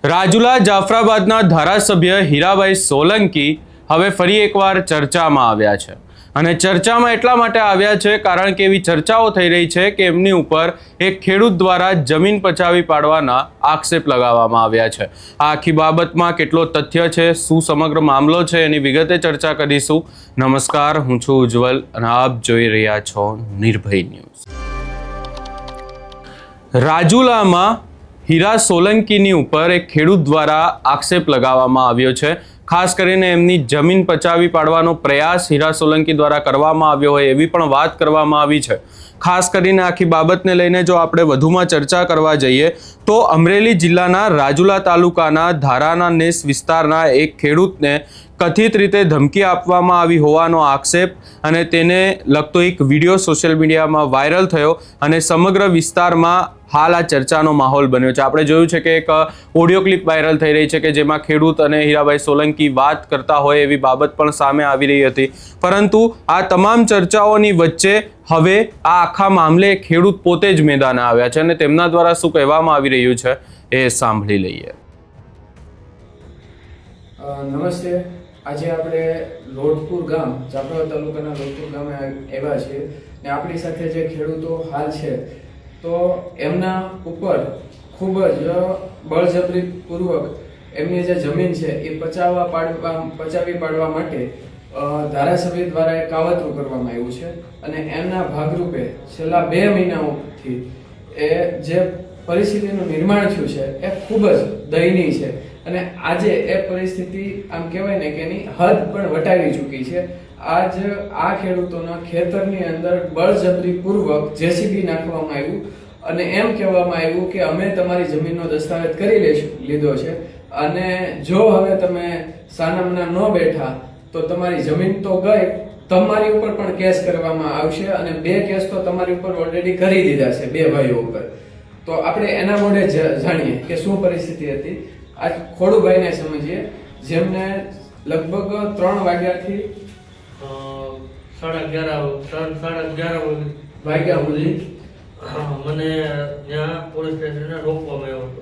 રાજુલા જાફરાબાદના ધારાસભ્ય હીરાભાઈ સોલંકી હવે ફરી એકવાર ચર્ચામાં આવ્યા છે અને ચર્ચામાં એટલા માટે આવ્યા છે કારણ કે એવી ચર્ચાઓ થઈ રહી છે કે એમની ઉપર એક ખેડૂત દ્વારા જમીન પચાવી પાડવાના આક્ષેપ લગાવવામાં આવ્યા છે। આ આખી બાબતમાં કેટલો તથ્ય છે, શું સમગ્ર મામલો છે, એની વિગતે ચર્ચા કરીશું। નમસ્કાર, હું છું ઉજ્જવલ અને આપ જોઈ રહ્યા છો નિર્ભય ન્યૂઝ। રાજુલામાં હીરા સોલંકીની ઉપર એક ખેડૂત દ્વારા આક્ષેપ લગાવવામાં આવ્યો છે। ખાસ કરીને એમની જમીન પચાવી પાડવાનો પ્રયાસ હીરા સોલંકી દ્વારા કરવામાં આવ્યો હોય એવી પણ વાત કરવામાં આવી છે। ખાસ કરીને આખી બાબતને લઈને જો આપણે વધુમાં ચર્ચા કરવા જઈએ તો અમરેલી જિલ્લાના રાજુલા તાલુકાના ધારાના નેસ વિસ્તારના એક ખેડૂતને કથિત રીતે ધમકી આપવામાં આવી હોવાનો આક્ષેપ અને તેને લગતો એક વિડીયો સોશિયલ મીડિયામાં વાયરલ થયો અને સમગ્ર વિસ્તારમાં હાલ આ ચર્ચાનો માહોલ બન્યો છે। આપણે જોયું છે કે એક ઓડિયો ક્લિપ વાયરલ થઈ રહી છે કે જેમાં ખેડૂત અને હીરાભાઈ સોલંકી વાત કરતા હોય એવી બાબત પણ સામે આવી રહી હતી, પરંતુ આ તમામ ચર્ચાઓની વચ્ચે હવે આ આખા મામલે ખેડૂત પોતે જ મેદાને આવ્યા છે અને તેમના દ્વારા શું કહેવામાં આવી રહ્યું છે એ સાંભળી લઈએ। નમસ્તે, આજે આપણે લોટપુર ગામ, જાફરાબાદ તાલુકાના લોટપુર ગામે આવ્યા છીએ ને આપણી સાથે જે ખેડૂતો હાલ છે તો એમના ઉપર ખૂબ જ બળજબરીપૂર્વક એમની જે જમીન છે એ પચાવી પાડવા માટે ધારાસભ્ય દ્વારા એક કાવતરું કરવામાં આવ્યું છે અને એમના ભાગરૂપે છેલ્લા 2 મહિનાઓથી એ જે પરિસ્થિતિનું નિર્માણ થયું છે એ ખૂબ જ દયનીય છે અને આજે એ પરિસ્થિતિ આમ કહેવાય ને કે એની હદ પણ વટાવી ચૂકી છે। આજ આ ખેડૂતોના ખેતરની અંદર બળજબરીપૂર્વક જેસીબી નાખવામાં આવ્યું અને એમ કહેવામાં આવ્યું કે અમે તમારી જમીનનો દસ્તાવેજ કરી લીધો છે અને જો હવે તમે સાનામના ન બેઠા તો તમારી જમીન તો ગઈ, તમારી ઉપર પણ કેસ કરવામાં આવશે અને 2 કેસ તો તમારી ઉપર ઓલરેડી કરી દીધા છે 2 ભાઈઓ ઉપર। તો આપણે એના મોઢે જાણીએ કે શું પરિસ્થિતિ હતી। આજ ખોડુભાઈને સમજીએ જેમને લગભગ 3 વાગ્યાથી 11:30 વાગ્યા સુધી મને ત્યાં પોલીસ સ્ટેશને રોકવામાં આવ્યો હતો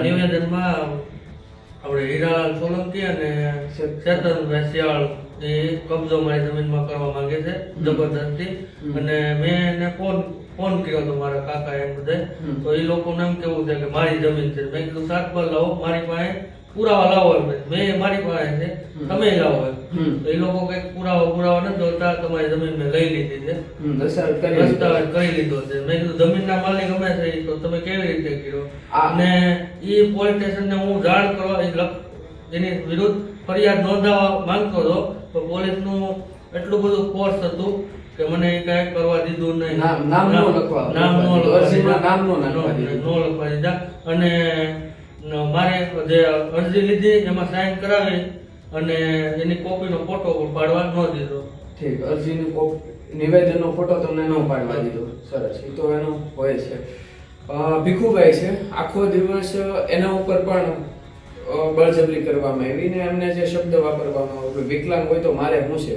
નિવેદનમાં આપણે હીરાલાલ સોલંકી અને ચેતનભાઈ શિયાળ એ કબજો મારી જમીનમાં કરવા માંગે છે જબરદસ્તી અને મેં એને ફોન કર્યો હતો મારા કાકા એમ બધા, તો એ લોકોને એમ કેવું છે કે મારી જમીન છે। મેં કીધું સાતબાર લાવો, મારી પાસે પુરાવા લાવો, મેં મારી પાસે છે તમે લાવો। તો એ લોકો કઈક પુરાવા નથી જોતા, તમારી જમીન મેં લઈ લીધી છે, દસ્તાવેજ કરી લીધો છે। મેં કીધું જમીનના માલિક અમે છે તો તમે કેવી રીતે કર્યો અને એ પોલીસ સ્ટેશનને હું જાણ કરવા એની વિરુદ્ધ ફરિયાદ નોંધાવવા માંગતો હતો તો પોલીસનું એટલું બધું ફોર્સ હતું કે મને કઈ કરવા દીધું નહીં, નામ નો લખવા દીધા અને મારે જે અરજી લીધી એમાં સાઈન કરાવી અને એની કોપીનો ફોટો પાડવા ન દીધો। ઠીક, અરજીની નિવેદનનો ફોટો તમને ન પાડવા દીધો, સરસ, એ તો એનો હોય છે। ભીખુભાઈ છે, આખો દિવસ એના ઉપર પણ બળજબરી કરવામાં આવી ને એમને જે શબ્દ વાપરવામાં આવ્યો વિકલાંગ હોય તો મારે શું છે,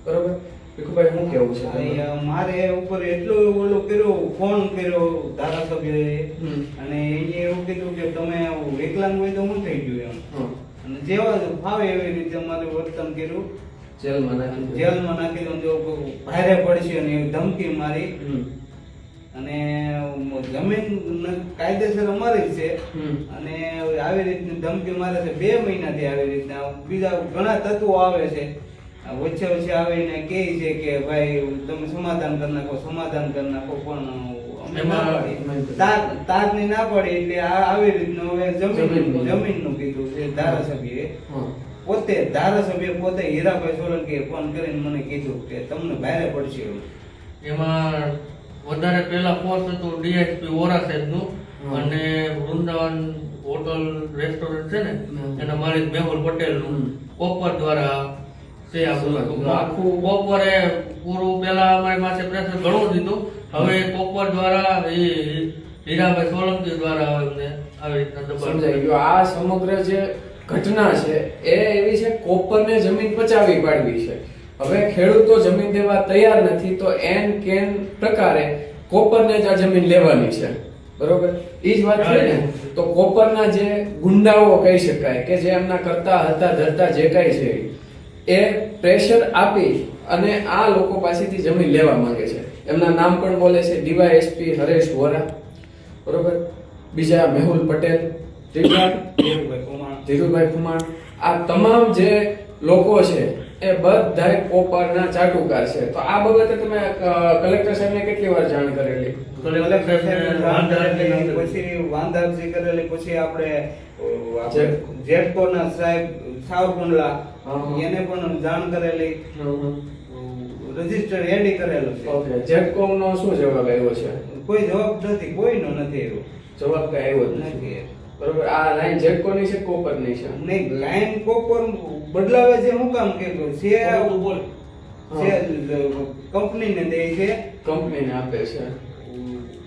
બરોબર? ભીખુભાઈ શું કેવું છે? મારે ઉપર એટલો ઓલો કર્યો, ફોન કર્યો ધારાસભ્યએ અને એને એવું કીધું કે તમે વિકલાંગ હોય તો શું થઈ ગયું એમ, અને જેવા ફાવે એવી રીતે મારે વર્તન કર્યું, જેલમાં નાખી દો, જો ભારે પડશે અને એવી ધમકી મારી અને જમીન કાયદેસર અમારી છે અને આવી રીતની ધમકી મારે છે 2 મહિનાથી આવી રીતના બીજા ઘણા તત્વો આવે છે વચ્ચે આવીને કહે છે કે ભાઈ તમે સમાધાન કરી નાખો પણ તારની ના પડી એટલે આવી રીતનું હવે જમીનનું કીધું છે ધારાસભ્યએ પોતે હીરાભાઈ સોલંકીએ ફોન કરીને મને કીધું કે તમને ભારે પડશે। એમાં વધારે પહેલા ફોર્સ હતું ડીએસપી ઓરા સાહેબનું અને વૃંદાવન હોટલ રેસ્ટોરન્ટ છે ને એના માલિક મેહુલ પટેલનું કોપર દ્વારા છે આ બધું આખું કોપરે પૂરું પહેલા અમારી પાસે પ્રેશર ઘણું દીધું, હવે કોપર દ્વારા એ હીરાભાઈ સોલંકી દ્વારા અમને આવી રીતના સમજાઈ ગયું। આ સમગ્ર જે ઘટના છે એ એવી છે કોપરને જમીન પચાવી પાડવી છે। હવે ખેડૂતો જમીન દેવા તૈયાર નથી તો એન કેન પ્રકારે કોપરને જ આ જમીન લેવાની છે। બરોબર, એ જ વાત છે ને. તો કોપરના જે ગુંડાઓ કહી શકાય કે જે એમના કરતા હતા ધરતા જે કાંઈ છે એ પ્રેશર આપી અને આ લોકો પાસેથી જમીન લેવા માંગે છે. એમના નામ પણ બોલે છે, ડીવાયએસપી હરેશ વોરા, બરોબર, બીજા મેહુલ પટેલ, ધીરુભાઈ ખુમાણ. આ તમામ જે લોકો છે એ બધાય કોપરના ચાટુકાર છે. તો આ બાબતે તમે કલેક્ટર સાહેબને કેટલી વાર જાણ કરેલી? પછી વાંધાજી કરેલી, પછી આપણે જેટકોના સાહેબ સાવકુંડલા એને પણ જાણ કરેલી, રજીસ્ટર એડી કરેલું છે. ઓકે, જેટકોમ નો શું જવાબ આવ્યો છે? કોઈ જવાબ નથી, કોઈનો નથી આવ્યો જવાબ કઈ આવ્યો જ નથી. બરોબર, આ લાઈન જેટકોની છે કોપરની છે? નહીં, લાઈન કોપર બદલાવે છે. શું કામ કે કંપનીને દે છે, કંપનીને આપે છે,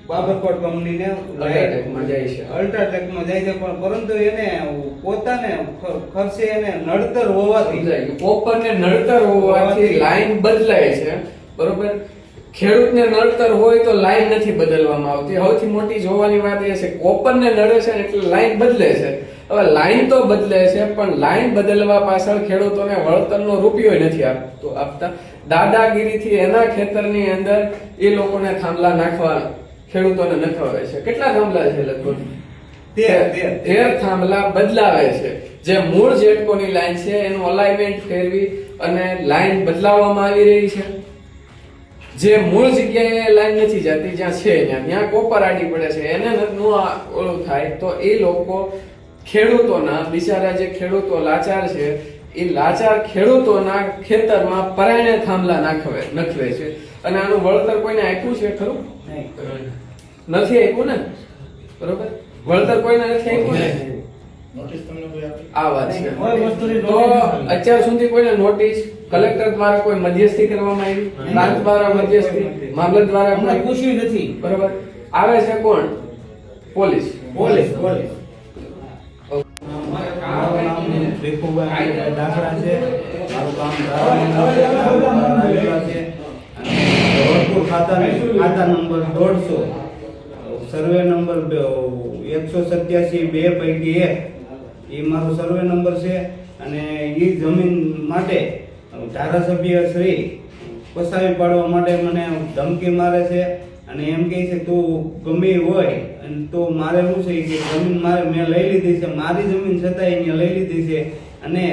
બાબરકોટ કંપનીને અલ્ટ્રાટેકમાં જાય છે. અલ્ટ્રાટેકમાં જાય છે, પણ પરંતુ એને પોતાને ખર્ચે એને નડતર હોવાથી કોપરને નડતર હોવાથી લાઈન બદલાય છે. બરોબર, ખેડૂતને નડતર હોય તો લાઈન નથી બદલવામાં આવતી. સૌથી મોટી જોવાની વાત એ છે કોપરને નડે છે એટલે લાઈન બદલે છે. હવે લાઈન તો બદલે છે પણ લાઈન બદલવા પાછળ ખેડૂતોને વળતરનો રૂપિયો નથી આપતા. દાદાગીરીથી એના ખેતરની અંદર એ લોકોને થાંભલા નાખવા ખેડૂતોને નખાવે છે. કેટલા થાંભલા છે? લગભગ 13 થાંભલા બદલાવે છે. જે મૂળ જેટકોની લાઈન છે એનું અલાઇનમેન્ટ ફેરવી અને લાઈન બદલાવવામાં આવી રહી છે. જે મૂળ જગ્યાએ લાઈન નથી જતી, જ્યાં છે ત્યાં કોપર આડી પડે છે. એને ઓલું થાય તો એ લોકો ખેડૂતોના બિચારા જે ખેડૂતો લાચાર છે એ લાચાર ખેડૂતોના ખેતરમાં પરાયણે થાંભલા નખવે છે. અને આનું વળતર કોઈને આપ્યું છે ખરું? નથી આપ્યું ને. બરોબર, વળતર કોઈને નથી આપ્યું ને. આ વાત છે. તો અત્યાર સુધી કોઈને નોટિસ કલેક્ટર દ્વારા કોઈ મધ્યસ્થી કરવામાં આવી, પ્રાંત દ્વારા મધ્યસ્થી, મામલત દ્વારા કોઈ પૂછ્યું નથી. બરોબર, આવે છે કોણ? પોલીસ. મારું નામ ભીખુભાઈ દાખલા છે. મારું કામ ધારામાં છે. રોડપુર ખાતા નંબર 150, સર્વે નંબર 187 2 પૈકી 1 એ મારો સર્વે નંબર છે. અને એ જમીન માટે ધારાસભ્ય શ્રી પસાવી પાડવા માટે મને ધમકી મારે છે અને એમ કહે છે તું ગમે હોય અને તો મારે શું છે કે જમીન મેં લઈ લીધી છે, મારી જમીન છતાં અહીંયા લઈ લીધી છે અને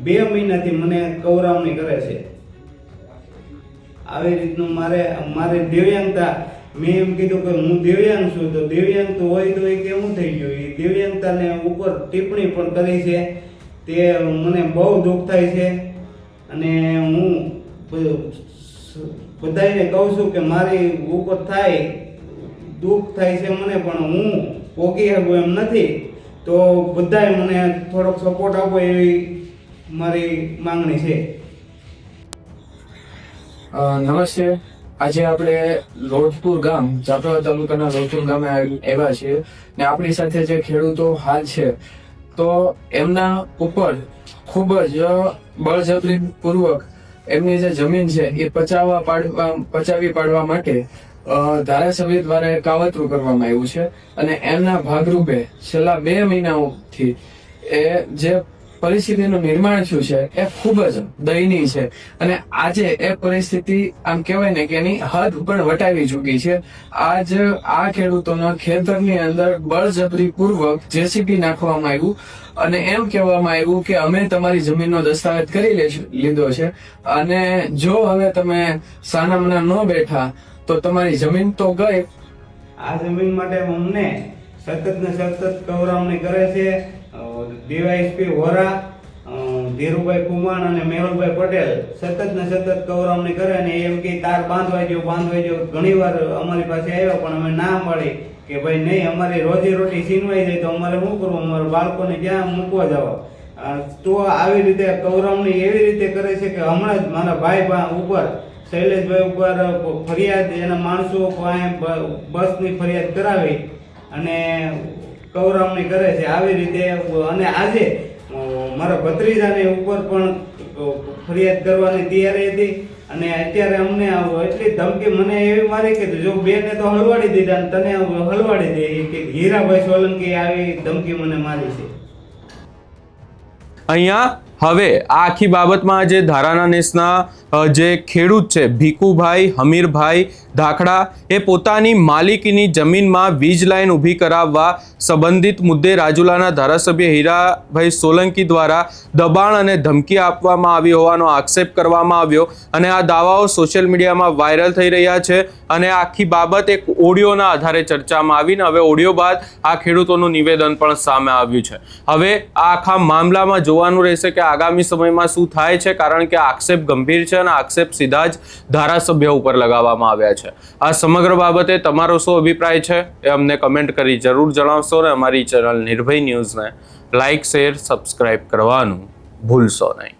2 મહિનાથી મને કવરાવણી કરે છે. આવી રીતનું મારે દિવ્યાંગતા, મેં એમ કીધું કે હું દિવ્યાંગ છું, તો દિવ્યાંગ તો હોય તો એ કેવું થઈ ગયું? એ દિવ્યાંગતાને ઉપર ટિપ્પણી પણ કરી છે. તે મને બહુ દુઃખ થાય છે અને હું બધાને કહું છું કે મારી ઉપર દુઃખ થાય છે મને, પણ હું પોગી શકું એમ નથી. તો બધાએ મને થોડોક સપોર્ટ આપો એવી મારી માંગણી છે. નમસ્તે. આજે આપણે લોધપુર ગામ, જાફરાબાદ તાલુકાના લોધપુર ગામે આવ્યા છીએ ને આપણી સાથે જે ખેડૂતો હાલ છે તો એમના ઉપર ખૂબ જ બળજબરી પૂર્વક એમની જે જમીન છે એ પચાવી પાડવા માટે ધારાસભ્ય દ્વારા કાવતરું કરવામાં આવ્યું છે. અને એમના ભાગરૂપે છેલ્લા 2 મહિનાથી એ જે પરિસ્થિતિનું નિર્માણ થયું છે એ ખૂબ જ દયનીય છે. અને આજે એ પરિસ્થિતિ આમ કહેવાય ને કે એની હદ પણ વટાવી ચૂકી છે. આજ આ ખેડૂતોના ખેતરની અંદર બળજબરી પૂર્વક જેસીબી નાખવામાં આવ્યું અને એમ કહેવામાં આવ્યું કે અમે તમારી જમીનનો દસ્તાવેજ કરી લીધો છે અને જો હવે તમે સાનામના ન બેઠા તો તમારી જમીન તો ગઈ. આ જમીન માટે અમને સતત ને સતત કવરામણી કરે છે. ડીવાયએસપી વોરા, ધીરુભાઈ કુમાણ અને મેહુલભાઈ પટેલ સતત ને સતત કવરામણી કરે અને એમ કે તાર બાંધવાઈ દો. ઘણી વાર અમારી પાસે આવ્યા પણ અમે ના પાડી કે ભાઈ નહીં, અમારી રોજી રોટી છીનવાઈ જાય તો અમારે શું કરવું, અમારા બાળકોને ક્યાં મૂકવા જવા. તો આવી રીતે કવરામણી એવી રીતે કરે છે કે હમણાં જ મારા ભાઈ ઉપર, શૈલેષભાઈ ઉપર ફરિયાદ, એના માણસો બસની ફરિયાદ કરાવી અને કવરામણી કરે છે આવી રીતે. અને આજે મારા ભત્રીજાને ઉપર પણ ફરિયાદ કરવાની તૈયારી હતી અને અત્યારે અમને એટલી ધમકી મને એવી મારી કે જો બેને તો હલવાડી દીધા અને તને હલવાડી દે કે હીરાભાઈ સોલંકી આવી ધમકી મને મારી છે. અહીંયા હવે આ આખી બાબતમાં જે ધારાના નેસના જે ખેડૂત છે ભીખુભાઈ હમીરભાઈ ધાખડા એ પોતાની માલિકીની જમીનમાં વીજ લાઈન ઊભી કરાવવા સંબંધિત મુદ્દે રાજુલાના ધારાસભ્ય હીરાભાઈ સોલંકી દ્વારા દબાણ અને ધમકી આપવામાં આવી હોવાનો આક્ષેપ કરવામાં આવ્યો અને આ દાવાઓ સોશિયલ મીડિયામાં વાયરલ થઈ રહ્યા છે અને આખી બાબત એક ઓડિયોના આધારે ચર્ચામાં આવીને હવે ઓડિયો બાદ આ ખેડૂતોનું નિવેદન પણ સામે આવ્યું છે. હવે આ આખા મામલામાં જોવાનું રહેશે કે આગામી સમયમાં શું થાય છે, કારણ કે આક્ષેપ ગંભીર છે અને આક્ષેપ સીધા જ ધારાસભ્ય ઉપર લગાવવામાં આવ્યા છે. આ સમગ્ર બાબતે તમારો શું અભિપ્રાય છે એ અમને કમેન્ટ કરી જરૂર જણાવશો અને અમારી ચેનલ નિર્ભય ન્યૂઝને લાઇક શેર સબસ્ક્રાઇબ કરવાનું ભૂલશો નહીં.